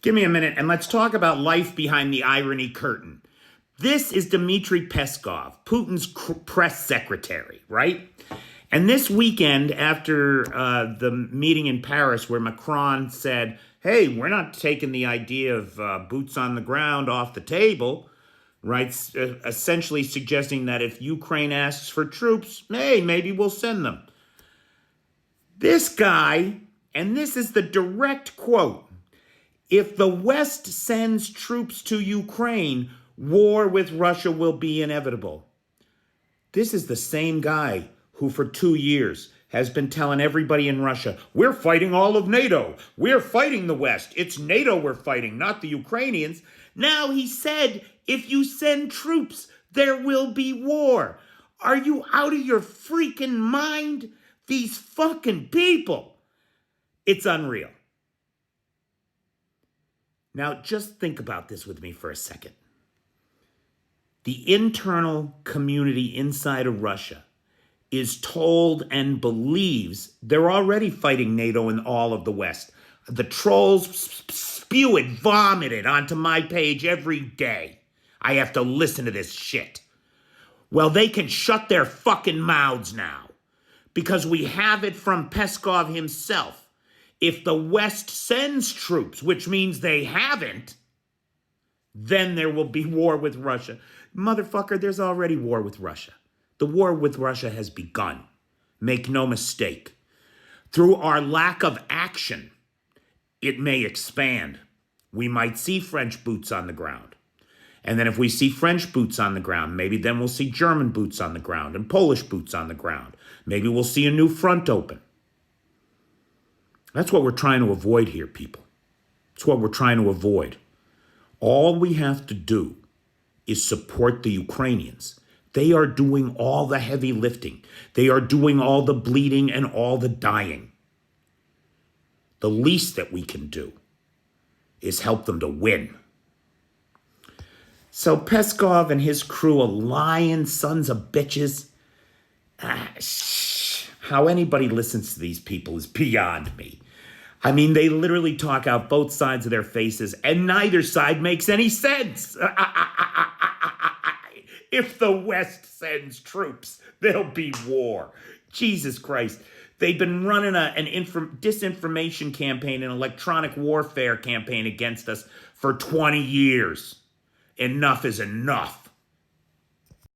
Give me a minute and let's talk about life behind the irony curtain. This is Dmitry Peskov, Putin's press secretary, right? And this weekend, after the meeting in Paris where Macron said, hey, we're not taking the idea of boots on the ground off the table, right? Essentially suggesting that if Ukraine asks for troops, hey, maybe we'll send them. This guy, and this is the direct quote, if the West sends troops to Ukraine, war with Russia will be inevitable. This is the same guy who for 2 years has been telling everybody in Russia, we're fighting all of NATO. We're fighting the West. It's NATO we're fighting, not the Ukrainians. Now he said, if you send troops, there will be war. Are you out of your freaking mind? These fucking people. It's unreal. Now, just think about this with me for a second. The internal community inside of Russia is told and believes they're already fighting NATO and all of the West. The trolls spew it, vomit it onto my page every day. I have to listen to this shit. Well, they can shut their fucking mouths now because we have it from Peskov himself. If the West sends troops, which means they haven't, then there will be war with Russia. Motherfucker, there's already war with Russia. The war with Russia has begun. Make no mistake. Through our lack of action, it may expand. We might see French boots on the ground. And then if we see French boots on the ground, maybe then we'll see German boots on the ground and Polish boots on the ground. Maybe we'll see a new front open. That's what we're trying to avoid here, people. It's what we're trying to avoid. All we have to do is support the Ukrainians. They are doing all the heavy lifting. They are doing all the bleeding and all the dying. The least that we can do is help them to win. So Peskov and his crew of lying sons of bitches, how anybody listens to these people is beyond me. I mean, they literally talk out both sides of their faces, and neither side makes any sense. If the West sends troops, there'll be war. Jesus Christ. They've been running an disinformation campaign, an electronic warfare campaign against us for 20 years. Enough is enough.